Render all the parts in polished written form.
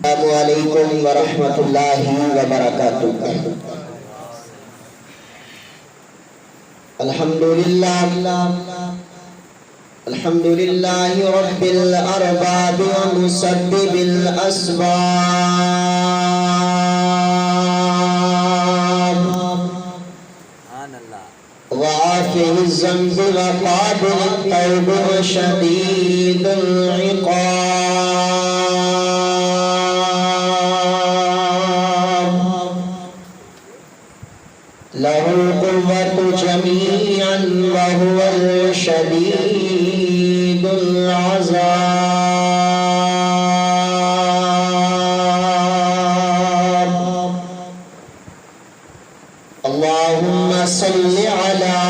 السلام علیکم ورحمۃ اللہ وبرکاتہ۔ الحمدللہ رب الارباب ومسبب الاسباب وعافی الذنب وقابل التوب وشدید العقاب، له القوة جميعا وهو الشديد العذاب۔ اللهم صل على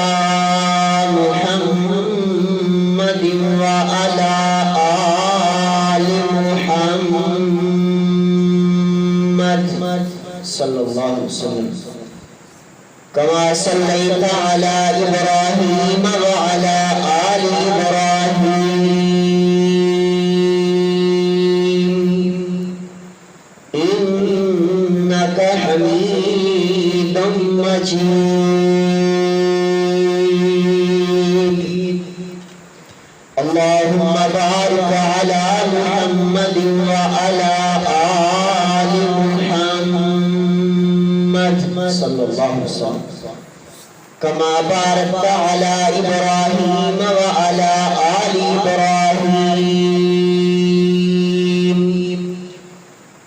محمد وعلى آل محمد صلی اللہ علیہ وسلم، كما صليت على إبراهيم وعلى آل إبراهيم إنك حميد مجيد۔ اللهم بارك على محمد وعلى آل محمد صلی اللہ علیہ وسلم، كما باركت على إبراهيم وعلى آل إبراهيم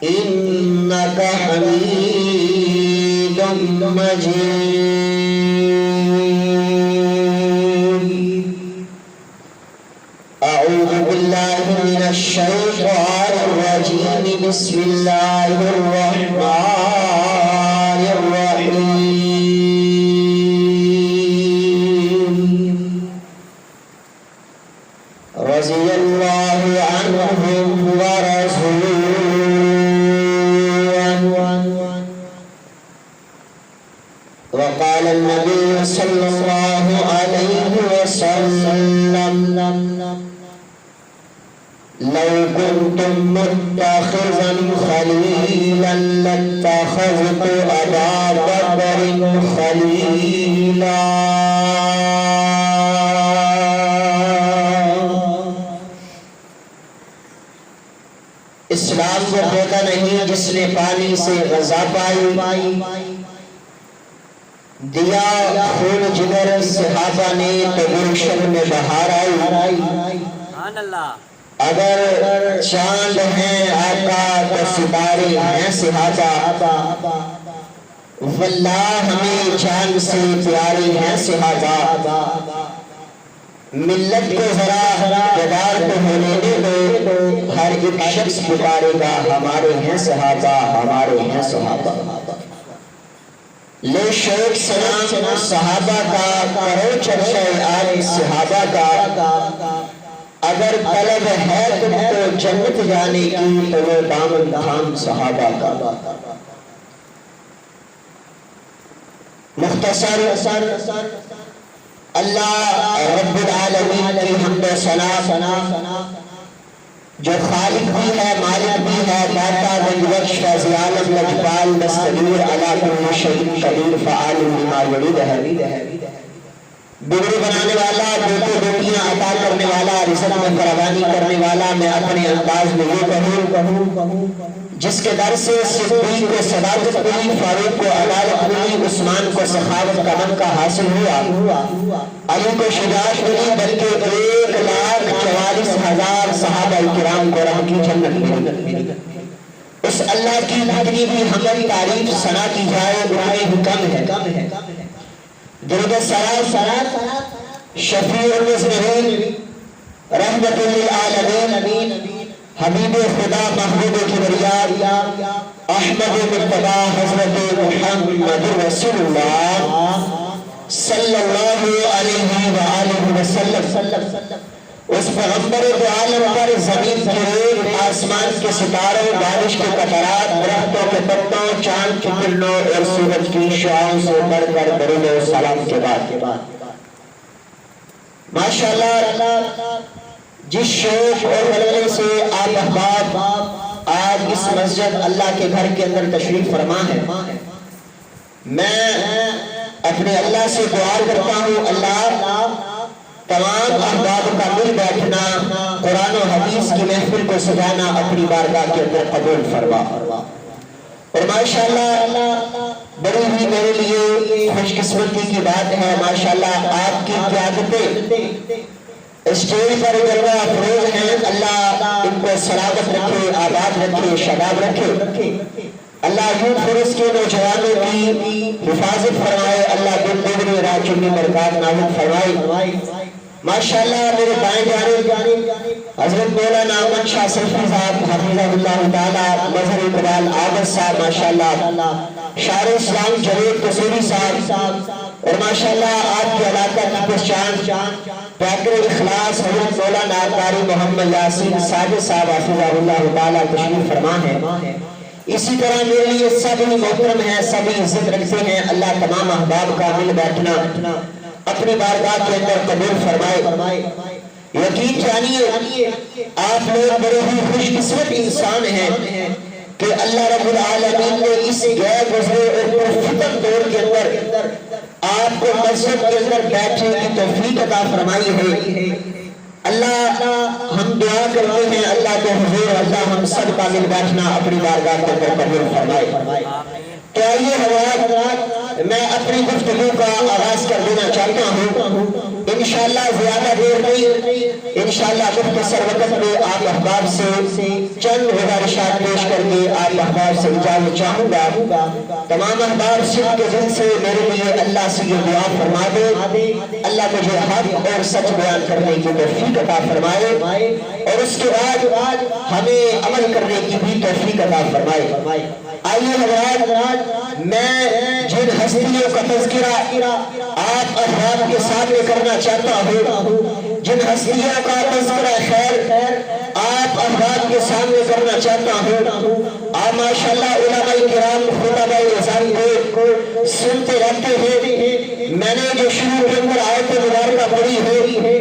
إنك حميد مجيد۔ أعوذ بالله من الشيطان الرجيم، بسم الله الرحمن الرحيم۔ رضي الله عنهم ورضوا عنه، وقال النبي صلى الله عليه وسلم: لو كنت متخذا خليلا لاتخذت أبا بكر خليلا۔ اسلام وہ ہوتا نہیں جس نے پانی سے غذا پائی، دیا خون جگر صحابہ نے تو گلشن میں بہار آئی۔ اگر چاند ہیں آقا تو ستارے ہیں صحابہ، واللہ ہمیں چاند سے پیارے ہیں صحابہ۔ ملت کو ذرا بیدار تو ہونے دے دو، ہر ایک شخص پکارے گا ہمارے ہیں صحابہ، ہمارے ہیں صحابہ۔ لے شوق سلام صحابہ کا، کرو چرچہ آل صحابہ کا۔ اگر طلب ہے تم کو جنت جانے کی تو وہ دامن تھام صحابہ کا۔ مختصر اللہ رب العالمین کی حمد و ثنا، جو خالق بھی ہے، مالک بھی ہے، داتا بخش فیض عالم لجپال دستگیر علی کل شیء قدیر فعال لما یرید ہے۔ بگڑی بنانے والا، بیٹے بیٹیاں عطا کرنے والا، رزق میں فراوانی کرنے والا، میں اپنے انداز میں یہ کہوں جس کے در سے صدیق کو صداقت ملی، فاروق کو عدالت ملی، عثمان کو سخاوت کا منقع حاصل ہوا، علی کو شجاعت ملی، بلکہ 1,44,000 صحابہ کرام کو رب کی جنت ملی۔ اس اللہ کی جتنی بھی حمد تعریف ثنا کی جائے اتنے ہی کم ہے۔ درود السلام شفیع المذنبین رحمت للعالمین حبیب خدا محبوب کبریا احمد مرتضی حضرت محمد رسول اللہ صلی اللہ علیہ وآلہ وسلم، اس پیغمبر دو عالم پر زمین کی ریت، آسمان کے ستاروں، بارش کے قطرات، درختوں کے پتوں، چاند کی کرنوں اور سورج کی شعاعوں سے بڑھ کر درود و سلام کے بعد ماشاءاللہ جس شوق اور ولولے سے آپ احباب آج اس مسجد اللہ کے گھر کے اندر تشریف فرما ہے، میں اپنے اللہ سے دعا کرتا ہوں اللہ تمام احباب کا مل بیٹھنا، قرآن و حدیث کی محفل کو سجانا اپنی بارگاہ کے اندر قبول فرما۔ اور ماشاءاللہ بڑی ہی میرے لیے خوش قسمتی کی بات ہے، ماشاءاللہ آپ کی قیادتیں اسٹیج پر جلوہ افروز ہیں، اللہ ان کو سلامت رکھے، آباد رکھے، شاداب رکھے، اللہ یوتھ فورس کے نوجوانوں کی حفاظت فرمائے، اللہ دن دگنی رات چگنی برکات نازل فرمائے۔ ماشاءاللہ میرے بائیں جانب حضرت مولانا احمد شاہ سلفی صاحب حفظہ اللہ تعالی، مظہر اقبال عابد صاحب، ماشاءاللہ شاعر اسلام جاوید قصوری صاحب، اور ماشاءاللہ آپ کے علاقہ کی پہچان پیکر اخلاص حضرت مولانا قاری محمد یاسین ساجد صاحب حفظہ اللہ تعالی تشریف فرما ہے۔ اسی طرح میرے لیے سبھی محترم ہیں، سبھی عزت رکھتے ہیں، اللہ تمام احباب کا مل بیٹھنا اپنی بارگاہ کے اندر قبول فرمائے۔ یقین جانیے آپ لوگ بڑے ہی خوش قسمت انسان ہیں کہ اللہ رب العالمین نے اس غیر گزرے اور پرفتن دور کے اندر آپ کو مسجد کے اندر بیٹھنے کی توفیق عطا فرمائی ہے۔ اللہ ہم دعا کرتے ہیں اللہ کے حضور اللہ ہم سب کا مل بیٹھنا اپنی بارگاہ کے اندر قبول فرمائے۔ تو آئیے حضرات میں اپنی گفتگو کا آغاز کر دینا چاہتا ہوں، انشاءاللہ زیادہ دیر نہیں، انشاءاللہ مختصر وقت میں آپ احباب سے چند گزارشات پیش کر کے آپ احباب سے اجازت چاہوں گا۔ تمام احباب صدق کے دل سے میرے لیے اللہ سے یہ دعا فرما دے، اللہ مجھے حق اور سچ بیان کرنے کی توفیق عطا فرمائے اور اس کے بعد ہمیں عمل کرنے کی بھی توفیق عطا فرمائے۔ آئیے حضرات میں جن ہستیوں کا تذکرہ آپ احباب کے سامنے کرنا چاہتا ہوں، جن ہستیوں کا تذکرہ خیر آپ احباب کے سامنے کرنا چاہتا ہوں، آپ ماشاءاللہ علماء کرام خطبہ اعظام کو سنتے رہتے ہیں۔ میں نے جو شروع کے اندر آیت مبارکہ پڑھی ہے،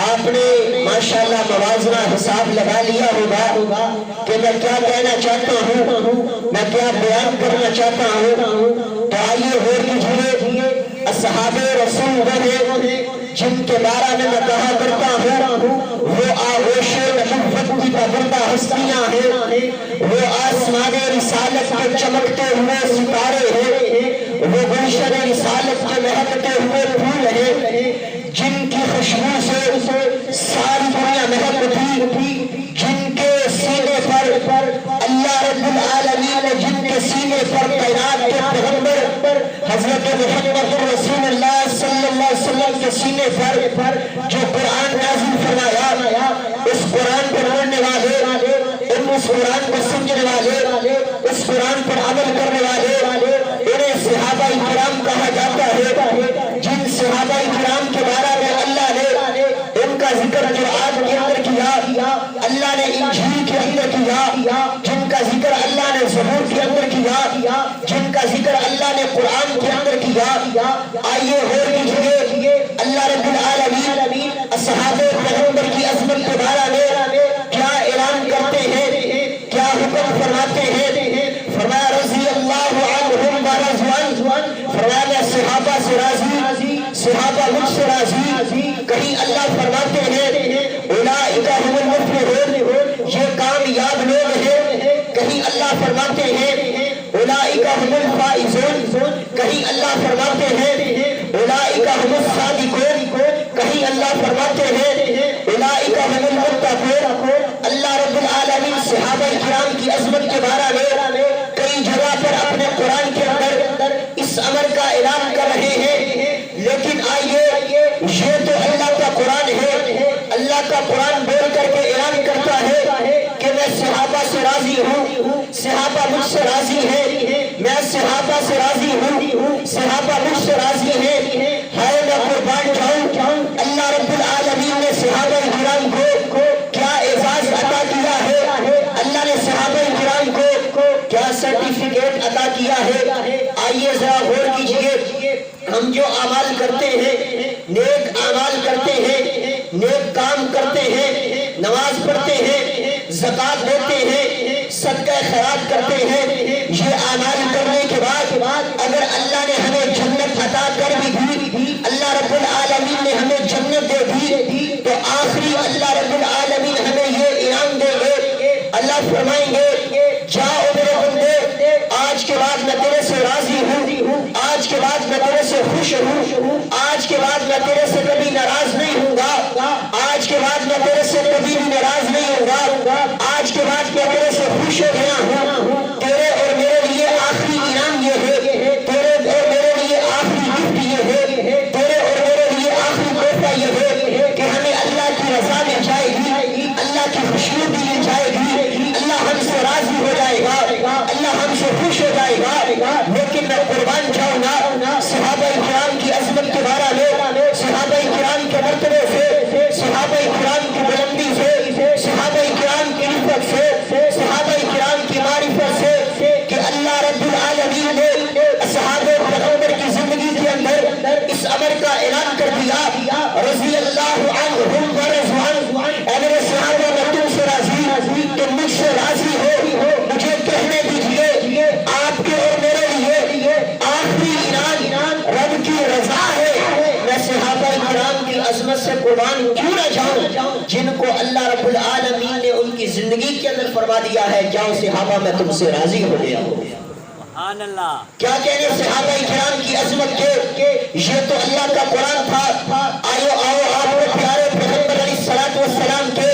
آپ نے ماشاءاللہ موازنہ حساب لگا لیا ہوگا کہ میں کیا کہنا چاہتا ہوں، میں کیا بیان کرنا چاہتا ہوں۔ تو آئیے غور کیجیے، اصحاب رسول وہ ہیں جن کے بارے میں کہا کرتا ہوں وہ آغوش نبوت کی پابندہ ہستیاں ہیں، وہ آسمان رسالت کے چمکتے ہوئے ستارے ہیں، وہ گلشن رسالت کے مہکتے ہوئے پھول ہیں، جن کی خوشبو سے ساری دنیا مہک اٹھی، جن کے سینے پر اللہ رب العالمین نے جن کے سینے پر تعینات کے پیغمبر حضرت محمد رسول اللہ صلی اللہ علیہ وسلم کے سینے پر جو قرآن نازل فرمایا، اس قرآن پر پڑھنے والے، اس قرآن کو سمجھنے والے، اس قرآن پر عمل کرنے والے، انہیں صحابہ کرام کہا جاتا ہے۔ جن صحابہ کرام کے بارے میں اللہ نے ان کا ذکر قرآن کے اندر کیا، اللہ نے انجیل کے اندر کیا، جن کا ذکر اللہ نے زبور کے اندر کیا، جن کا ذکر اللہ نے قرآن کے اندر کیا، آئیے غور کیجیے اللہ رب العالمین اصحاب پیغمبر کی عظمت کے بارے میں کیا اعلان کرتے ہیں، کیا حکم فرماتے ہیں۔ فرمایا رضی اللہ عنہم ورضوان، فرمایا میں صحابہ سے راضی، صحابہ مجھ سے راضی۔ کہیں اللہ فرماتے ہیں اولئک هم المفلحون، یہ کامیاب لوگ ہیں۔ کہیں اللہ فرماتے ہیں اولئک هم الفائزون، کہیں اللہ فرماتے ہیں اولئک هم الصادقون، کہیں اللہ فرماتے ہیں اولئک هم المتقون۔ اللہ رب العالمین صحابہ کرام کی عظمت کے بارے میں کئی جگہ پر اپنے قرآن کے اندر اس امر کا اعلان کر رہے ہیں، لیکن آئیے یہ تو اللہ کا قرآن ہے، اللہ کا قرآن بول کر کے اعلان کرتا ہے کہ میں صحابہ سے راضی ہوں، صحابہ مجھ سے راضی ہے، میں صحابہ سے راضی ہوں، صحابہ مجھ سے راضی ہے، میں قربان جاؤں۔ اللہ رب العالمین نے صحابہ کرام کو کیا اعزاز عطا کیا ہے، اللہ نے صحابہ کرام کو کیا سرٹیفکیٹ عطا کیا ہے۔ آئیے ذرا غور کیجئے، ہم جو اعمال کرتے ہیں، نیک اعمال کرتے ہیں، نیک کام کرتے ہیں، نماز پڑھتے ہیں، زکات دیتے ہیں، صدقہ خیرات کرتے ہیں، یہ اعمال کرنے کے بعد اگر اللہ نے ہمیں جنت عطا کر بھی دی، اللہ رب العالمین نے ہمیں جنت دے دی، تو آخری اللہ رب العالمین ہمیں یہ انعام دیں گے، اللہ فرمائیں گے جاؤ میرے بندے، آج کے بعد میں تیرے سے راضی ہوں، آج کے بعد میں تیرے سے خوش ہوں، آج کے بعد میں تیرے سے کبھی ناراض نہیں ہوں گا، آج کے بعد میں تیرے سے کبھی بھی ناراض نہیں ہوں گا، آج کے بعد میں تیرے سے خوش ہو گیا ہوں، تیرے اور میرے لیے آخری انعام یہ ہے، تیرے اور میرے لیے آخری گفٹ یہ ہے، تیرے اور میرے لیے آخری تحفہ یہ ہے کہ ہمیں اللہ کی رضا مل جائے گی، اللہ کی خوشبو دی جائے گی، اللہ ہم سے راضی ہو جائے گا، اللہ ہم سے خوش ہو جائے گا۔ لیکن میں قربان جاؤں نا صحابہ کرام کی عظمت کے بارے میں، صحابہ کرام کے مرتبے سے، صحابہ کرام کی بلندی سے، صحابہ کرام کی عزت سے، صحابہ کرام کی معرفت سے، کہ اللہ رب العالمین نے اصحاب پیغمبر کی زندگی کے اندر اس امر کا اعلان کر دیا، رضی اللہ عنہم ورضوا عنہ، اے میرے صحابہ میں تم سے راضی، تم مجھ سے راضی ہو، مجھے کہنے دیجئے آپ کے اور میرے لیے آخری انعام رب کی رضا ہے، میں صحابہ کرام کی عظمت سے قربان کیوں نہ جاؤں جن کو اللہ رب العالمین نے ان کی زندگی کے اندر فرما دیا ہے جاؤ صحابہ میں تم سے راضی ہو گیا ہوں۔ کیا کہنے صحابہ کرام کی عظمت کے، یہ تو اللہ کا قرآن تھا، آؤ آپ کے پیارے پیغمبر علیہ السلام کے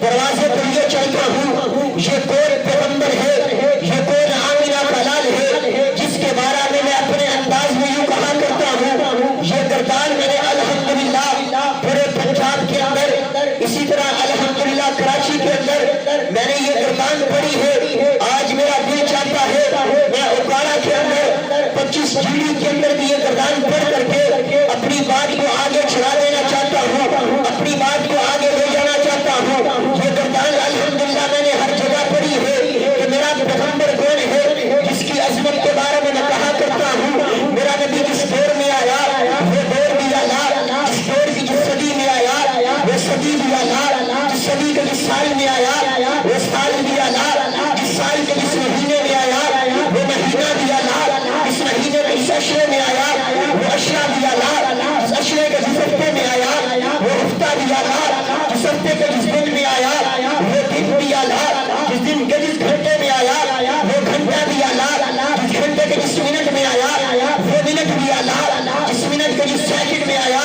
دروازے پر یہ چلتا ہوں، یہ کون پیغمبر ہے، یہ کون آمینہ کا لال ہے جس کے بارے میں اپنے انداز میں یوں کہا کرتا ہوں، یہ گردان میں نے الحمدللہ پورے پنجاب کے اندر، اسی طرح الحمدللہ کراچی کے اندر میں نے یہ گردان پڑھی ہے، آج میرا دل چاہتا ہے میں اکاڑا کے اندر 25 جیڑی کے اندر بھی یہ گردان پڑھ کر کے اپنی بات کو آگے چلا دینا چاہتا ہوں، اپنی بات کو آگے لے جانا چاہتا ہوں۔ یہ گردان الحمدللہ میں نے ہر جگہ پڑھی ہے کہ میرا پیغمبر کون ہے جس کی عظمت کے بارے میں کہا کرتا ہوں، میرا نبی جس دور میں آیا وہ دور بھی آیا، جس دور کی جس صدی میں آیا وہ صدی بھی آیا، جس صدی کے جس سال میں آیا وہ سال بھی آیا، جس سال کے جس مہینے میں آیا وہ مہینہ بھی آیا، اس مہینے کے اس اشرے میں آیا وہ اشرہ بھی آیا، اس اشرے کے جس ہفتے میں آیا وہ ہفتہ بھی آیا، جس ہفتے کے جس دن میں آیا وہ دن بھی آیا، جس دن کے جس گھنٹے میں آیا وہ گھنٹہ بھی آیا، جس گھنٹے کے جس منٹ میں آیا وہ منٹ بھی آیا، جس منٹ کے جس سیکنڈ میں آیا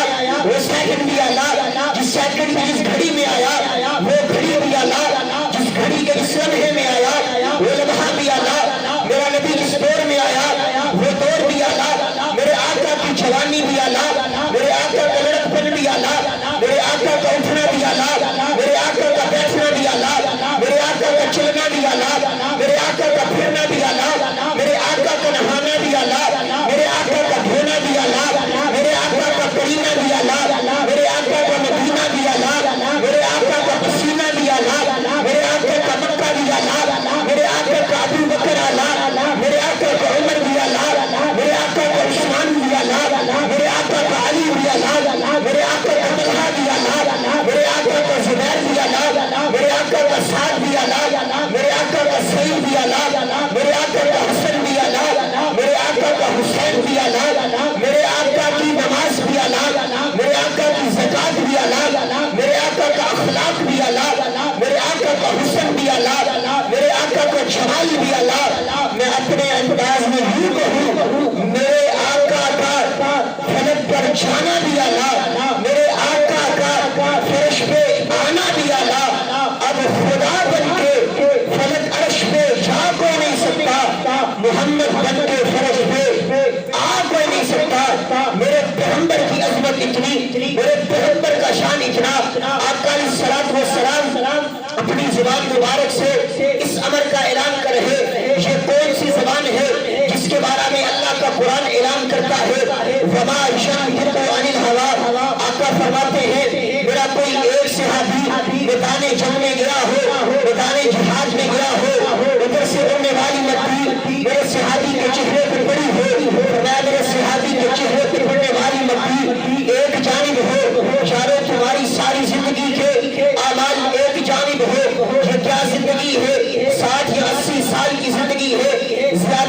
وہ سیکنڈ بھی آیا، جس سیکنڈ کے جس گھڑی میں آیا وہ گھڑی بھی آیا، جس گھڑی کے جس لمحے میں آیا وہ لمحہ بھی آیا، میرا نبی جس دور میں آیا وہ دور بھی آیا، میرے آقا کی جوانی بھی آیا، میرے آقا کا لڑکپن بھی آیا، میرے آقا کا اٹھنا بھی آیا، میرے آقا کا بیٹھنا بھی آیا، میرے آقا کا چلنا بھی آیا، میرے آقا کا پھرنا بھی آیا، میرے آقا کا نہانا بھی آیا، میرے آقا کا دھونا بھی آیا، میرے آقا کا کرینا بھی آیا، میرے آقا کا مدینہ بھی آیا، میرے آقا کا پسینہ بھی آیا، میرے آقا کا مکہ بھی آیا، میرے آقا کا ابو بکر آیا، میرے آقا کا عمر بھی آیا، میرے آقا کا عثمان بھی آیا، میرے آقا کا علی بھی آیا، میرے آقا کا طلحہ بھی آیا، میرے آقا کا زبیر بھی آیا، میرے آقا کا سعد بھی آیا، میرے آقا کا سعید بھی آیا، میرے آقا کا حسن بھی آیا، میرے آقا کا حسین بھی آیا، میرے آقا کی نماز بھی آیا، میرے آقا کی زکات بھی آیا، میرے آقا کا اخلاق بھی آیا، میرے آقا کا حسن بھی آیا، میرے آقا کا جمال بھی آیا، میں اپنے انداز میں یوں کہوں میرے آقا کا فلک پر جانا بھی آیا، میرے آقا کا فرش پہ آنا بھی آیا، اب خدا بن کے فلک عرش پہ جا کوئی نہیں سکتا، محمد بن کے فرش پہ آ کوئی نہیں سکتا، میرے پیغمبر کی عظمت اتنی، میرے پیغمبر کا شان اتنا، آقا علیہ السلام اپنی زبان مبارک سے اس امر کا اعلان کر رہے، یہ کون سی زبان ہے جس کے بارے میں اللہ کا قرآن اعلان کرتا ہے، وما ينطق عن الهوى، آقا فرماتے ہیں میرا کوئی ایک صحابی میدان جنگ میں گیا ہو، میدان جہاد میں گیا ہو، ادھر سے اڑنے والی مکھی میرے صحابی کے چہرے پر پڑی ہو، فرمایا میرے صحابی کے چہرے پر پڑنے والی مکھی ایک جانب ہو، چاروں تمہاری ساری زندگی کے اعمال ایک جانب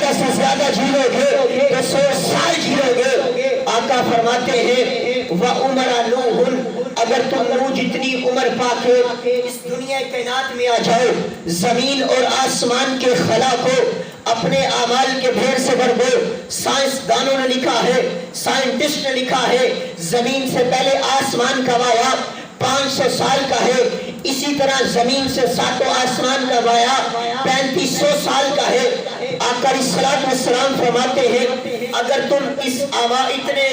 زیادہ سے زیادہ جی لو گے تو 100 سال جی لو گے۔ آقا فرماتے ہیں وَعُمَرَ نُوحٌ، اگر تم نوح جتنی عمر پا کے اس دنیا کائنات میں آ جاؤ، زمین اور آسمان کے خلا کو اپنے اعمال کے ڈھیر سے بھر دو۔ سائنسدانوں نے لکھا ہے، سائنٹسٹ نے لکھا ہے، زمین سے پہلے آسمان کا وایا 500 سال کا ہے، اسی طرح زمین سے ساتوں آسمان کا وایا 3500 سال کا ہے۔ آقا علیہ الصلوۃ والسلام فرماتے ہیں اگر تم اس اتنے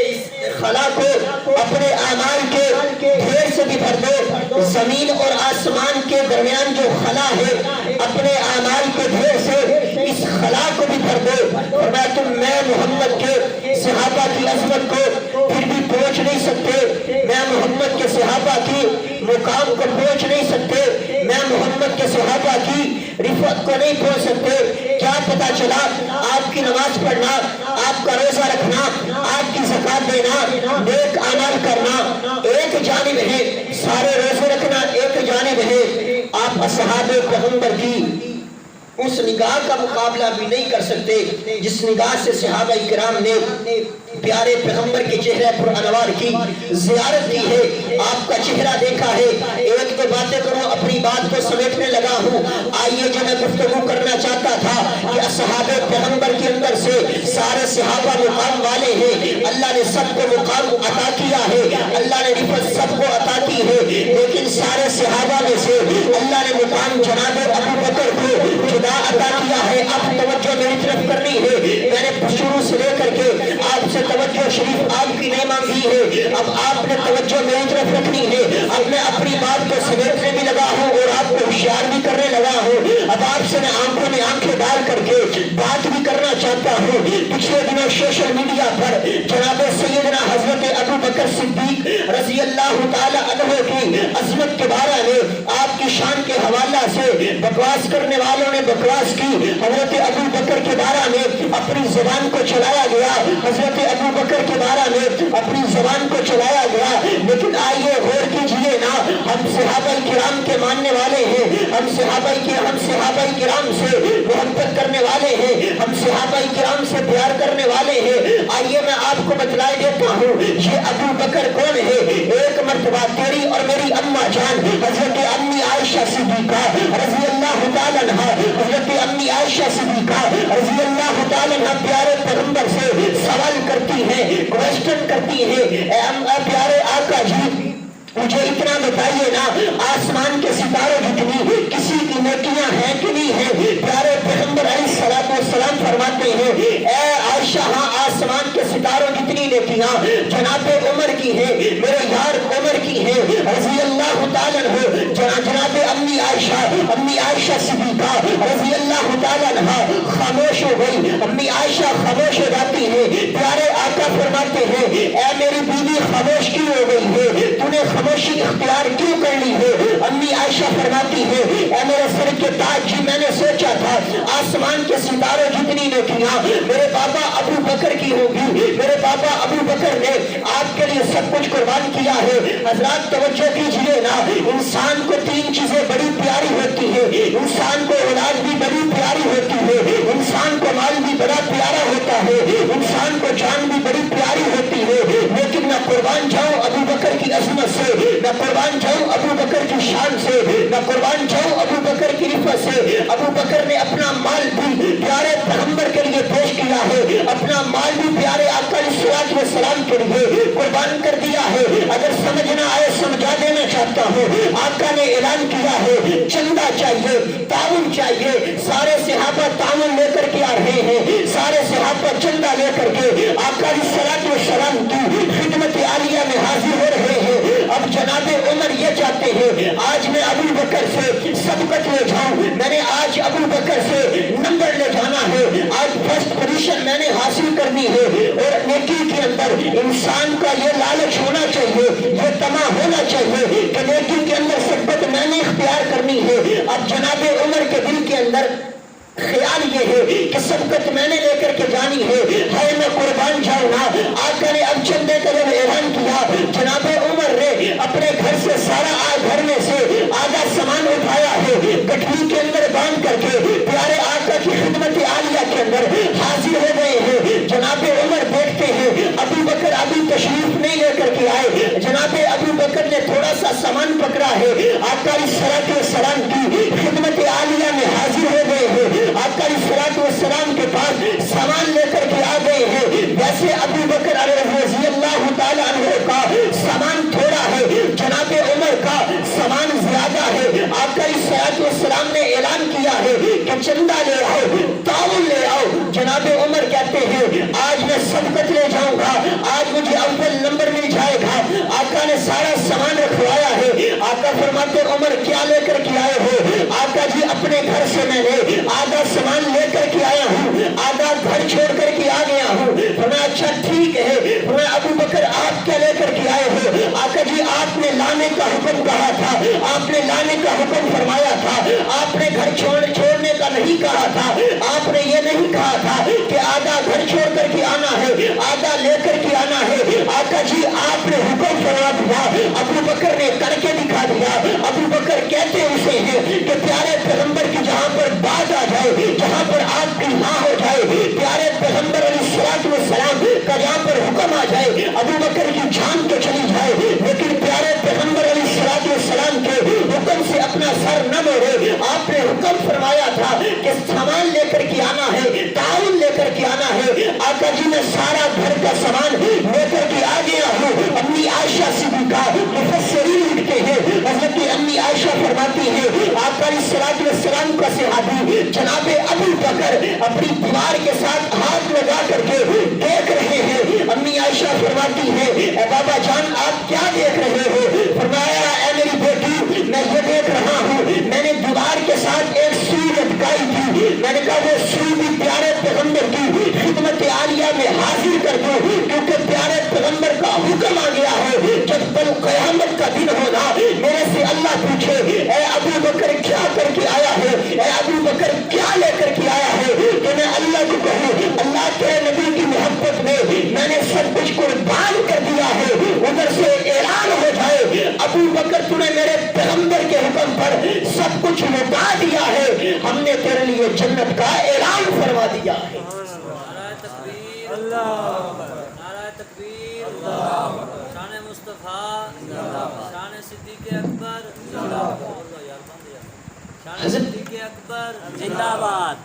خلا کو اپنے اعمال کے ڈھیر سے بھی بھر دو، زمین اور آسمان کے درمیان جو خلا ہے اپنے اعمال کے ڈھیر سے اس خلا کو بھی بھر دو، فرمایا تم میں محمد کے صحابہ کی عظمت کو پھر بھی پہنچ نہیں سکتے، میں محمد کے صحابہ کی مقام کو پہنچ نہیں سکتے، میں محمد کے صحابہ کی رفعت کو نہیں پہنچ سکتے۔ کیا پتا چلا آپ کی نماز پڑھنا، آپ کا روزہ رکھنا، آپ کی زکات دینا، نیک اعمال کرنا ایک جانب ہے، سارے روزے رکھنا ایک جانب ہے، آپ اصحاب پیغمبر کی اس نگاہ کا مقابلہ بھی نہیں کر سکتے جس نگاہ سے صحابہ کرام نے پیارے پیغمبر کے چہرے پر انوار کی زیارت کی ہے، آپ کا چہرہ دیکھا ہے۔ ایک تو باتیں کروں، اپنی بات کو سمیٹنے لگا ہوں، آئیے جو میں گفتگو کرنا چاہتا تھا کہ اصحاب پیغمبر کے اندر سے سارے صحابہ مقام والے ہیں، اللہ نے سب کو مقام عطا کیا ہے، اللہ نے رفعت سب کو عطا کی ہے، لیکن سارے صحابہ میں سے اللہ نے مقام جناب ابو بکر کو جدا عطا کیا ہے۔ اب توجہ میری طرف کرنی ہے، میں نے شروع سے لے کر کے آپ سے توجہ شریف آپ کی نہیں مانگی ہے، اب آپ نے توجہ میری طرف رکھنی ہے۔ اب میں اپنی بات کو سمیٹنے بھی لگا ہوں اور آپ کو ہوشیار بھی کرنے لگا ہوں۔ اب آپ سے میں آنکھوں میں آنکھیں ڈال کر کے بات بھی کرنا چاہتا ہوں۔ پچھلے دنوں سوشل میڈیا پر جناب سیدنا حضرت ابو بکر صدیق رضی اللہ تعالی عنہ کی عظمت کے بارے میں آپ کی شان کے حوالہ سے بکواس کرنے والوں نے بکواس کی، حضرت ابو بکر کے بارے میں اپنی زبان کو چلایا گیا، حضرت ابو بکر کے بارے میں اپنی زبان کو چلایا گیا، لیکن آئیے غور کیجئے نا، ہم صحابہ کرام کے ماننے والے ہیں، ہم صحابہ کرام سے محبت کرنے والے ہیں، ہم صحابہ کرام سے پیار کرنے والے ہیں۔ آئیے میں آپ کو بتلائے دیتا ہوں یہ ابو بکر کون ہے۔ ایک مرتبہ تیری اور میری اماں جان حضرت امی عائشہ صدیقہ رضی اللہ تعالیٰ عنہ، حضرت امی عائشہ صدیقہ رضی اللہ تعالیٰ عنہ پیارے پیغمبر سے سوال کرتی ہیں، کوشچن کرتی ہیں، اے پیارے آقا جی مجھے اتنا بتائیے نا، آسمان کے ستاروں جتنی کسی کی نیکیاں ہیں کہ نہیں ہیں؟ پیارے پیغمبر علیہ الصلوۃ والسلام فرماتے ہیں اے عائشہ ہاں آسمان کے ستاروں جتنی نیکیاں جناب عمر کی ہیں، میرے یار عمر کی ہیں رضی اللہ تعالیٰ عنہ۔ جناب امی عائشہ صدیقہ رضی اللہ تعالیٰ عنہ خاموش ہو گئی، امی عائشہ خاموش ہو جاتی ہے۔ پیارے آقا فرماتے ہیں اے میری بیوی خاموش کیوں ہو گئی ہے، تو نے خاموشی اختیار کیوں کر لی ہے؟ امی عائشہ فرماتی ہے اے میرے سر کے تاج جی میں نے سوچا تھا آسمان کے ستاروں جتنی نیکیاں میرے بابا ابو بکر کی ہوگی، میرے بابا ابو بکر نے آپ کے لیے سب کچھ قربان کیا ہے۔ حضرات توجہ کیجئے نا، انسان کو 3 چیزیں بڑی پیاری ہوتی ہے، انسان کو اولاد بھی بڑی پیاری ہوتی ہے، انسان کو مال بھی بڑا پیارا ہوتا ہے، انسان کو جان بھی بڑی پیاری ہوتی ہے، لیکن میں قربان جاؤں ابو بکر کی عظمت سے، میں قربان جاؤں ابو بکر کی شان سے، میں قربان جاؤں ابو بکر کی رفعت سے۔ ابو بکر نے اپنا مال بھی پیارے پیغمبر کے لیے پیش کیا ہے، اپنا مال بھی پیارے آقا علیہ الصلوۃ والسلام کے لیے قربان کر دیا ہے۔ اگر سمجھ نہ آئے سمجھا دینا چاہتا ہوں، آقا نے اعلان کیا ہے چندہ چاہیے، تعاون چاہیے، سارے صحابہ تعاون لے کر کے آ رہے ہیں، سارے صحابہ چندہ لے کر کے آقا علیہ الصلوۃ والسلام کی خدمت عالیہ میں حاضر ہو رہے ہیں۔ اب جناب عمر یہ چاہتے ہیں آج میں ابو بکر سے سبقت لے جاؤں، میں نے آج ابو بکر سے نمبر لے جانا ہے، آج فرسٹ پوزیشن میں نے حاصل کرنی ہے۔ اور نیکی کے اندر انسان کا یہ لالچ ہونا چاہیے، یہ طمع ہونا چاہیے کہ نیکی کے اندر سبقت میں نے اختیار کرنی ہے۔ اب جناب عمر کے دل کے اندر خیال یہ ہے کہ سبقت میں نے لے کر کے جانی ہے، میں قربان جاؤں گا۔ آقا نے اب چندے کا جب اعلان کیا، جناب عمر نے اپنے گھر سے سارا گھر میں سے آدھا سامان اٹھایا ہے، گٹھلی کے اندر باندھ کر کے پیارے آقا کی خدمت عالیہ کے اندر ہے آقا علیہ السلام کی خدمت عالیہ میں حاضر ہو گئے ہیں، آقا علیہ السلام کے پاس سامان لے کر کے آ گئے ہیں۔ ویسے ابو بکر رضی اللہ تعالیٰ عنہ کا سامان تھوڑا ہے، جناب عمر کا سامان زیادہ ہے۔ آقا علیہ السلام نے اعلان کیا ہے کہ چندہ لے آؤ، تعاون لے آؤ۔ جناب عمر کہتے ہیں آج میں سبقت لے جاؤں گا، آج مجھے اول نمبر مل جائے گا۔ آقا نے سارا سامان رکھوایا ہے۔ آقا فرماتے عمر کیا لے کر کے آئے ہو؟ آقا جی اپنے گھر سے میں نے آدھا سامان لے کر کے آیا ہوں، آدھا گھر چھوڑ کر کے آ گیا ہوں۔ فرمایا اچھا ٹھیک ہے۔ فرمایا ابو بکر آپ کیا لے کر کے آئے ہو؟ آقا جی آپ نے لانے کا حکم کہا تھا، آپ نے لانے کا حکم فرمایا تھا، آپ نے گھر چھوڑنے کا نہیں کہا تھا، آپ نے یہ نہیں کہا تھا کہ آدھا گھر چھوڑ کر کے آنا ہے، آدھا لے کر کے آنا ہے۔ آقا جی آپ نے حکم فرما دیا، ابو بکر نے کر کے دکھا دیا۔ ابو بکر کہتے اسے ہیں کہ پیارے پیغمبر کی جہاں پر بات آ جائے، جہاں پر آپ کی ہاں ہو جائے، پیارے پیغمبر علیہ السلام کا جہاں پر حکم آ جائے، ابو بکر کی جان تو چلی جائے لیکن پیارے پیغمبر علیہ السلام کے حکم سے اپنا سر نہ موڑے۔ آپ نے حکم فرمایا تھا کہ سامان لے کر کے آنا ہے، تعاون لے کر کے آنا ہے۔ آقا جی میں سارا گھر کا سامان لے کر کے آ گیا ہوں۔ امی عائشہ صدیقہ مفسرین لکھتے ہیں، حضرت امی عائشہ فرماتی ہے آقا علیہ السلام کا صحابی جناب ابو بکر اپنی دیوار کے ساتھ ہاتھ لگا کر کے دیکھ رہے ہیں۔ امی عائشہ فرماتی ہے اے بابا جان آپ کیا دیکھ رہے ہو؟ فرمایا اے میری بیٹی میں یہ دیکھ رہا ہوں، میں نے دیوار کے ساتھ ایک سوئی لٹکائی تھی، میں نے کہا وہ سوئی بھی پیارے پیغمبر کی خدمت عالیہ میں حاضر کر دوں، کیونکہ پیارے پیغمبر کا حکم آ گیا ہے جب کل قیامت کا دن ہوگا میرے سے اللہ پوچھے اے ابو بکر کیا کر کے آیا ہے، اے ابو بکر کیا لے کر کے آیا ہے، کہ میں اللہ کو کہوں اللہ تیرے نبی کی محبت میں نے سب کچھ قربان کر دیا ہے، ادھر سے اعلان ہو جائے ابو بکر تو نے میرے پیغمبر کے حکم پر سب کچھ لٹا دیا ہے، ہم نے تیرے لیے جنت کا اعلان فرما دیا ہے۔ نعرہ تکبیر اللہ، نعرہ تکبیر اللہ، شان مصطفیٰ شان صدیق اکبر شان صدیق اکبر زندہ باد۔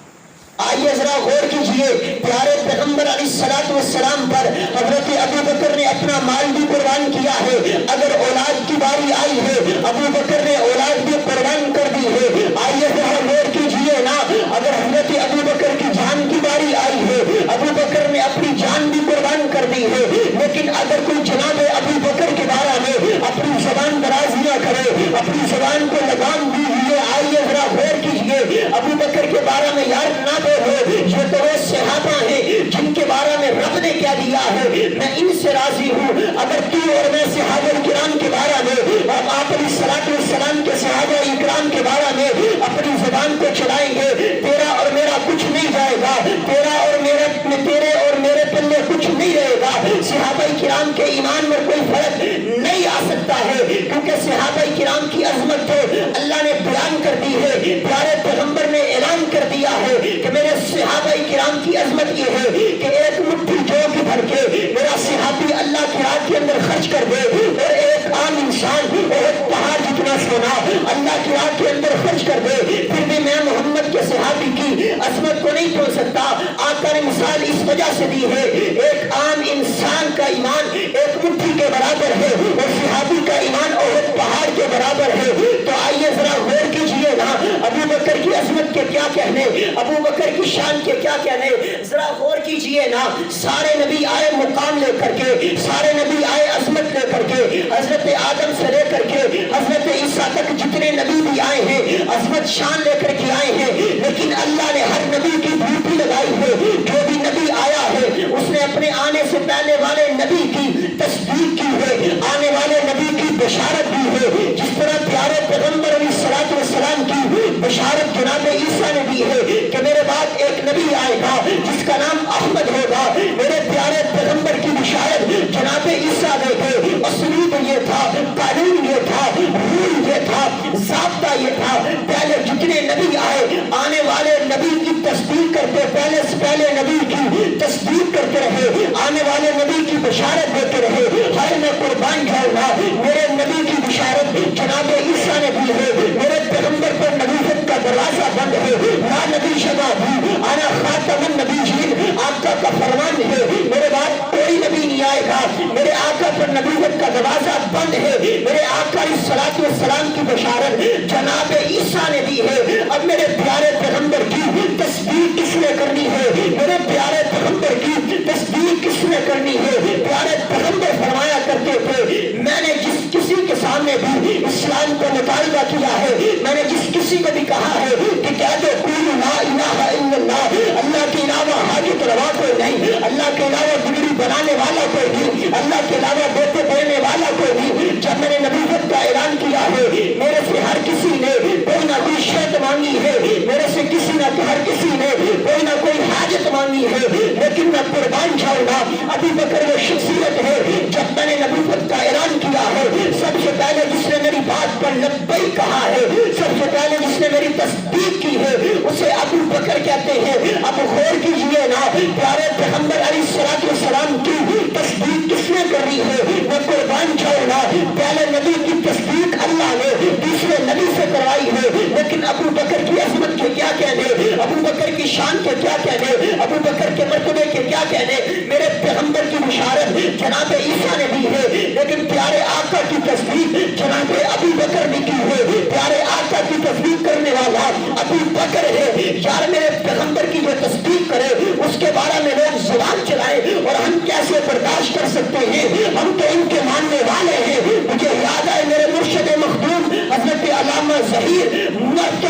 آئیے ذرا غور کیجئے پیارے پیغمبر علیہ السلام پر حضرت ابو بکر نے اپنا مال بھی قربان کیا ہے۔ اگر اولاد کی باری آئی ہے ابو بکر نے اولاد بھی قربان کر دی ہے۔ آئیے ذرا غور کیجئے نا، اگر حضرت ابو بکر کی جان کی باری آئی ہے ابو بکر نے اپنی جان بھی قربان کر دی ہے، لیکن اگر کوئی جناب ابو بکر کے بارے میں اپنی زبان درازیاں کرے، اپنی زبان کو لگام دیجئے، آئیے ذرا غور کیجئے ابو بکر کے بارے میں یار نہ یہ تو وہ صحابہ ہیں جن کے بارے میں رب نے کیا دیا ہے میں ان سے راضی ہوں۔ اگر تو اور میں صحابہ کرام کے بارے میں اور آپ علیہ السلام کے صحابہ کرام کے بارے میں اپنی زبان کو چلائیں گے تیرا اور میرا کچھ نہیں جائے گا، تیرے اور میرے پلے کچھ نہیں رہے گا۔ صحابہ کرام کے ایمان میں کوئی فرق نہیں آ سکتا ہے، کیونکہ صحابہ کرام کی عظمت تو اللہ نے بیان کر دی ہے، پیارے پیغمبر نے اعلان کر دیا ہے کہ میرے صحابہ کرام کی عظمت یہ ہے کہ ایک مٹھی جو کی بھر کے میرا صحابی اللہ کی راہ کے اندر خرچ کر دے اور ایک عام انسان ایک پہاڑ جتنا سونا اللہ کی راہ کے اندر خرچ کر دے پھر بھی میں محمد کے صحابی کی عظمت کو نہیں توڑ سکتا۔ آقا نے مثال اس وجہ سے دی ہے ایک عام انسان کا ایمان ایک مٹھی کے برابر ہے اور صحابی کا ایمان ایک پہاڑ کے برابر ہے۔ تو آئیے ذرا غور کیجئے نا ابو بکر کی عظمت کے کیا کہنے، ابو بکر کی شان کے کیا کہنے، ذرا غور کیجئے نا۔ سارے نبی آئے مقام لے کر کے، سارے نبی آئے عظمت لے کر کے، حضرت آدم سے لے کر کے حضرت عیسیٰ تک جتنے نبی بھی آئے ہیں عظمت شان لے کر کے آئے ہیں، لیکن اللہ نے ہر نبی کی ڈیوٹی لگائی ہے۔ جو بھی نبی آیا ہے اس نے اپنے آنے سے پہلے والے نبی کی تصدیق کی ہے، آنے والے نبی کی بشارت دی ہے، جس طرح پیارے پیغمبر علیہ السلام کی بشارت جناب عیسیٰ نے دی ہے کہ میرے بعد ایک نبی آئے گا جس کا نام احمد ہوگا۔ میرے پیارے پیغمبر کی بشارت جناب عیسیٰ نے دی، اسلوب یہ تھا، قانون یہ تھا، رول یہ تھا، ضابطہ یہ تھا، پہلے جتنے نبی آئے آنے والے نبی کی تصدیق کرتے، پہلے سے پہلے نبی کی تصدیق کرتے رہے، آنے والے نبی کی بشارت دیتے رہے۔ ہر میں قربان جاؤں گا، میرے نبی کی بشارت جناب عیسیٰ نے دی ہے، میرے پیغمبر پر نبوت کا دروازہ بند ہے۔ لا نبی شبہ بھی انا خاتم النبیین، آقا کا فرمان ہے، میرے بعد کوئی نبی نہیں آئے گا، میرے آقا پر نبوت کا دروازہ بند ہے۔ میرے آقا علیہ الصلوۃ والسلام کی بشارت جناب عیسیٰ نے دی ہے۔ اب میرے پیارے پیغمبر کی تصدیق کس نے کرنی ہے؟ میرے پیارے پیغمبر کی تصدیق کس نے کرنی ہے؟ پیارے پیغمبر فرمایا کرتے تھے، میں نے جس کسی کے سامنے بھی اسلام کو مطالبہ کیا ہے، میں نے جس کسی کو بھی کہا ہے کہ کہہ دو قولوا لا الہ الا اللہ، اللہ کے علاوہ حاجت روا کوئی نہیں، اللہ کے علاوہ بگڑی بنانے والا کوئی نہیں، اللہ کے علاوہ بیٹے دینے والا کوئی نہیں۔ جب میں نے نبوت کا اعلان کیا ہے، میرے سے ہر کسی نے کوئی نہ کوئی شرط مانگی ہے، میرے سے کسی نہ ہر کسی نے کوئی نہ کوئی حاجت مانگی ہے، لیکن میں قربان جاؤں گا۔ ابو بکر وہ شخصیت ہے، جب میں نے نبوت کا اعلان کیا ہے، سب سے پہلے جس نے میری بات پر لبیک کہا ہے، سب سے پہلے جس نے میری تصدیق کی ہے، اسے ابو بکر کہتے ہیں۔ اب غور کیجئے نا، پیارے پیغمبر علیہ الصلوۃ والسلام کی تصدیق کس نے کرنی ہے؟ میں قربان جاؤں گا، پہلے نبی کی تصدیق اللہ نے دوسرے نبی سے کروائی ہے، لیکن ابو بکر کی عظمت کے کیا کہنے، ابو بکر کی شان کے کیا کہنے، ابو بکر کے مرتبے کے کیا کہنے۔ میرے پیغمبر کی بشارت جناب عیسیٰ نے دی ہے، لیکن پیارے آقا کی تصدیق جناب ابو بکر نے کی ہے۔ پیارے آقا کی تصدیق کرنے والا ابو بکر ہے۔ یار میرے پیغمبر کی جو تصدیق کرے اس کے بارے میں لوگ زبان چلائے، اور ہم کیسے برداشت کر سکتے ہیں؟ ہم تو ان کے ماننے والے ہیں۔ مجھے یاد آئے میرے مرشد مخدوم حضرت علامہ ظہیر مر تو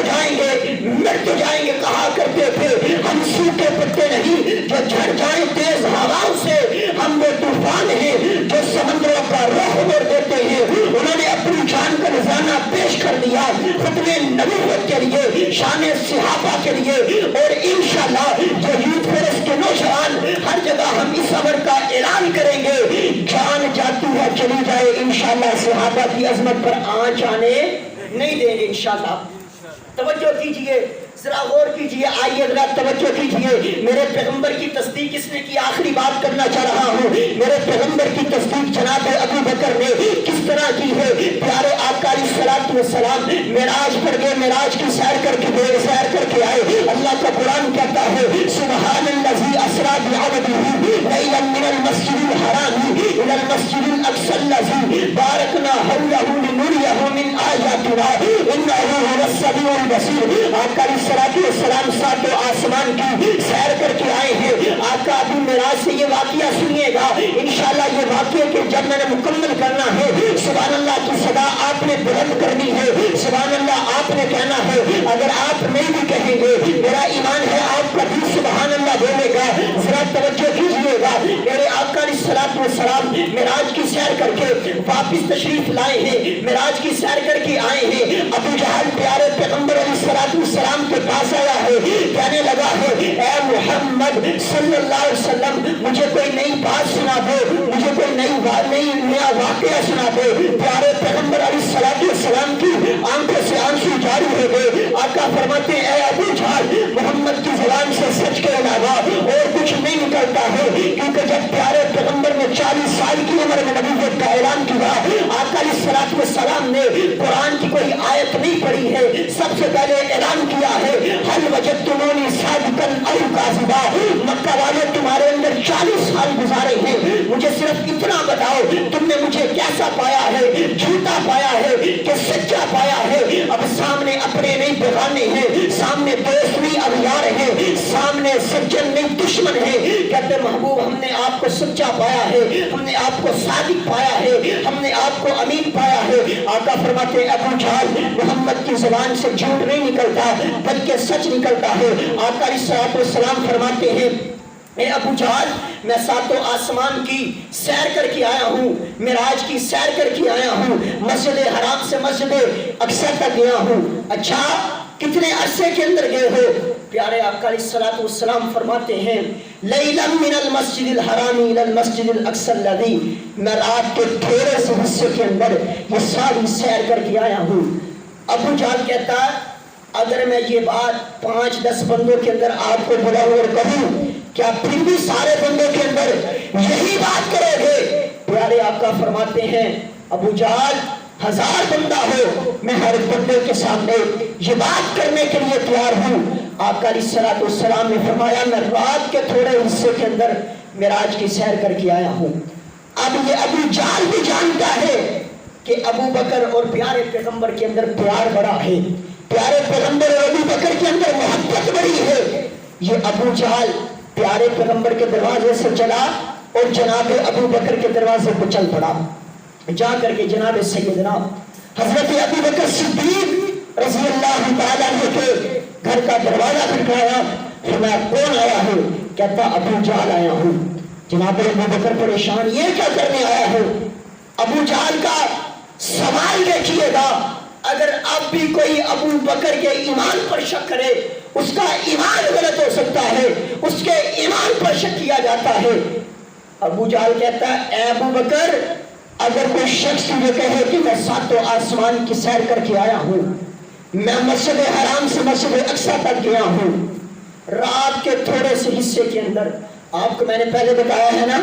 جائیں گے کہا کرتے تھے، ہم سوکھے پتے نہیں جو جھڑ جائیں تیز ہواؤں سے، ہم وہ طوفان ہیں جو سمندروں کا رخ موڑ دیتے ہیں۔ انہوں نے اپنی جان کا نذرانہ پیش کر دیا ختم نبوت کے لیے، شان صحابہ کے لیے، اور انشاءاللہ جو یوتھ فیرس کے نوجوان ہر جگہ ہم اس امر کا اعلان کریں گے، جان جاتی ہے چلی جائے، انشاءاللہ صحابہ کی عظمت پر آنچ آنے نہیں دیں گے انشاءاللہ۔ توجہ کیجئے، ذرا غور کیجئے، آئیے ذرا توجہ کیجئے۔ میرے پیغمبر کی تصدیق کس نے کی؟ آخری بات کرنا چاہ رہا ہوں، میرے پیغمبر کی تصدیق جناب ابو بکر نے کس طرح کی ہے؟ پیارے آقا علیہ الصلوۃ والسلام معراج پر گئے، معراج کی سیر کر کے آئے۔ اللہ کا قرآن کہتا ہے، سبحان الذی اسریٰ بعبدہ لیلا من المسجد الحرام الی المسجد الاقصی الذی بارکنا حولہ لنریہ من آیاتنا انہ هو السمیع البصیر۔ آقا علیہ السلام ساتوں آسمان کی سیر کر کے آئے ہیں۔ آقا ابھی معراج سے یہ واقعہ سنیے گا انشاءاللہ، یہ واقعہ کہ جب میں نے مکمل کرنا ہے، سبحان اللہ کی صدا آپ نے بلند کرنی ہے، سبحان اللہ آپ نے کہنا ہے۔ اگر آپ نہیں بھی کہیں گے، میرا ایمان ہے آپ کا بھی سبحان اللہ بولے گا۔ ذرا توجہ کیجیے گا، میرے آقا علیہ السلام معراج کی سیر کر کے واپس تشریف لائے ہیں، معراج کی سیر کر کے آئے ہیں۔ ابو جہل پیارے پیغمبر علیہ السلام کے پاس آیا ہے، کہنے لگا ہے، اے محمد صلی اللہ علیہ وسلم، مجھے کوئی نئی بات سنا دو، مجھے کوئی نیا واقعہ سنا دو۔ پیارے پیغمبر علیہ السلام کی آنکھوں سے آنسو جاری ہو گئے۔ آقا فرماتے ہیں، اے ابو جہل، محمد کی زبان سے سچ کے علاوہ اور کچھ نہیں نکلتا ہے، کیونکہ جب پیارے پیغمبر نے 40 سال کی عمر میں نبوت کا اعلان کیا، آقا علیہ السلام نے قرآن کی کوئی آیت نہیں پڑھی ہے، سب سے پہلے اعلان کیا ہے، حل وجدتمونی صادقا او کاذبا، مکہ والے تمہارے اندر 40 سال گزارے ہیں، مجھے صرف اتنا بتاؤ تم نے مجھے کیسا پایا ہے، جھوٹا پایا ہے کہ سچا پایا ہے؟ اب سامنے اپنے نہیں بیگانے ہیں، سامنے دوست نہیں اغیار ہیں، سامنے سجن نہیں دشمن ہیں۔ کہتے محبوب ہم نے آپ کو سچا پایا ہے، ہم نے آپ کو صادق پایا ہے، ہم نے آپ کو امین پایا ہے۔ آقا فرماتے ہیں، ابو جہل محمد کی زبان سے جھوٹ نہیں نکلتا بلکہ سچ نکلتا ہے۔ آقا علیہ السلام فرماتے ہیں، اے ابو جہل، میں ساتوں آسمان کی سیر کر کے آیا ہوں، معراج کی سیر کر کے آیا ہوں، مسجد حرام سے مسجد اقصی تک گیا ہوں۔ اچھا کتنے عرصے کے اندر گئے ہو؟ پیارے آقا علیہ السلام فرماتے ہیں، لیلا من المسجد الحرام الى المسجد الاقصی الذی، میں رات کے تھوڑے سے حصے کے اندر یہ ساری سیر کر کے آیا ہوں۔ ابو جہل کہتا ہے، اگر میں یہ بات 5-10 بندوں کے اندر آپ کو بلاؤں اور کہوں کیا پھر بھی سارے بندوں کے اندر یہی بات کرو گے؟ پیارے آقا فرماتے ہیں ابو جہل 1000 بندہ ہو میں ہر بندے کے سامنے یہ بات کرنے کے لیے تیار ہوں۔ آقا علیہ الصلوۃ والسلام نے فرمایا میں رات کے تھوڑے حصے کے اندر معراج کی سیر کر کے آیا ہوں۔ اب یہ ابو جہل بھی جانتا ہے کہ ابو بکر اور پیارے پیغمبر کے اندر پیار بڑا ہے، پیارے پیغمبر اور ابو بکر کے اندر محبت بڑی ہے۔ یہ ابو جہل پیارے پیغمبر کے دروازے سے چلا اور جناب ابو بکر کے دروازے پر چل پڑا، جا کر کے جناب سیدنا حضرت ابو بکر صدیق رضی اللہ تعالیٰ عنہ کے گھر کا دروازہ کھٹکھٹایا۔ فرمایا کون آیا ہے؟ کہتا ابو جہل آیا ہوں۔ جناب ابو بکر پریشان، یہ کیا کرنے آیا ہے؟ ابو جہل کا سوال دیکھیے گا، اگر اب بھی کوئی ابو بکر کے ایمان پر شک کرے اس کا ایمان غلط ہو سکتا ہے، اس کے ایمان پر شک کیا جاتا ہے۔ ابو جہل کہتا ہے اے ابو بکر اگر کوئی شخص تجھے کہے کہ میں 7 آسمان کی سیر کر کے آیا ہوں، میں مسجد حرام سے مسجد اقصی تک گیا ہوں، رات کے تھوڑے سے حصے کے اندر، آپ کو میں نے پہلے بتایا ہے نا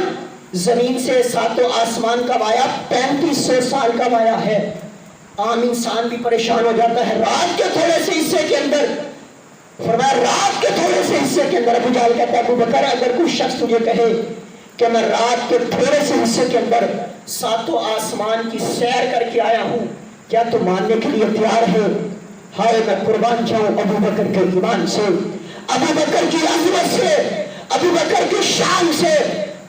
زمین سے 7 آسمان کا وایا 3500 سال کا وایا ہے، عام انسان بھی پریشان ہو جاتا ہے رات کے تھوڑے سے حصے کے اندر۔ فرمایا رات کے تھوڑے سے حصے کے اندر ابو جہل کہتا ہے ابو بکر اگر کوئی شخص تجھے کہے کہ میں رات کے تھوڑے سے حصے کے اندر 7 آسمان کی سیر کر کے آیا ہوں، کیا تو ماننے کے لیے تیار ہے؟ ہائے میں قربان جاؤں ابو بکر کے ایمان سے، ابو بکر کی عظمت سے، ابو بکر کی شان سے،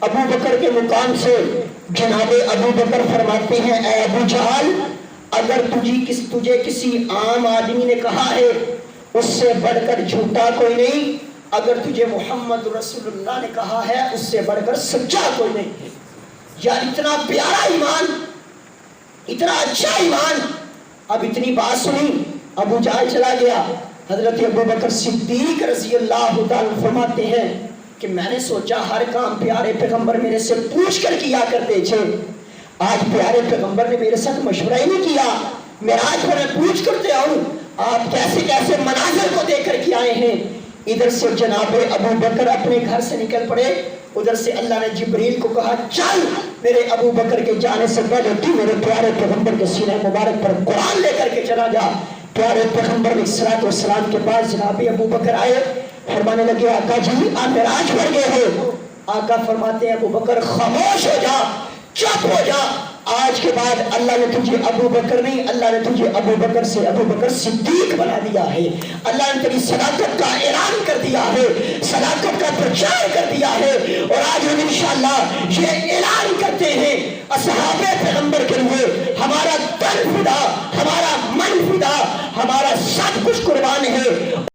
ابو بکر کے مقام سے۔ جناب ابو بکر فرماتے ہیں اے ابو جہل اگر تجھے کسی عام آدمی نے کہا ہے اس سے بڑھ کر جھوٹا کوئی نہیں، اگر تجھے محمد رسول اللہ نے کہا ہے اس سے بڑھ کر سچا کوئی نہیں ہے۔ یار اتنا پیارا ایمان، اتنا اچھا ایمان۔ اب اتنی بات سنی ابو جہل چلا گیا۔ حضرت ابو بکر صدیق رضی اللہ تعالیٰ فرماتے ہیں کہ میں نے سوچا ہر کام پیارے پیغمبر میرے سے پوچھ کر کیا کرتے تھے، آج پیارے پیغمبر نے میرے ساتھ مشورہ ہی نہیں کیا، معراج پر میں پوچھ کرتے آؤں آپ کیسے کیسے مناظر کو دیکھ کر کے آئے ہیں۔ ادھر سے جناب ابو بکر اپنے گھر سے نکل پڑے، ادھر سے اللہ نے جبریل کو کہا چل میرے ابو بکر کے جانے سے پہلے تو میرے پیارے پیغمبر کے سینہ مبارک پر قرآن لے کر کے چلا جا۔ پیارے پیغمبر علیہ الصلوۃ والسلام کے پاس جناب ابو بکر آئے، فرمانے لگے آقا جی آپ معراج پڑھ گئے ہو۔ آقا فرماتے ہیں ابو بکر خاموش ہو جا، چپ ہو جا، آج کے بعد اللہ نے تجھے ابو بکر نہیں، اللہ نے تجھے ابو بکر سے ابو بکر صدیق بنا دیا ہے، اللہ نے تیری صداقت کا اعلان کر دیا ہے، صداقت کا پرچار کر دیا ہے۔ اور آج ہم انشاءاللہ یہ اعلان کرتے ہیں اصحاب پیغمبر کے لیے ہمارا تن فدا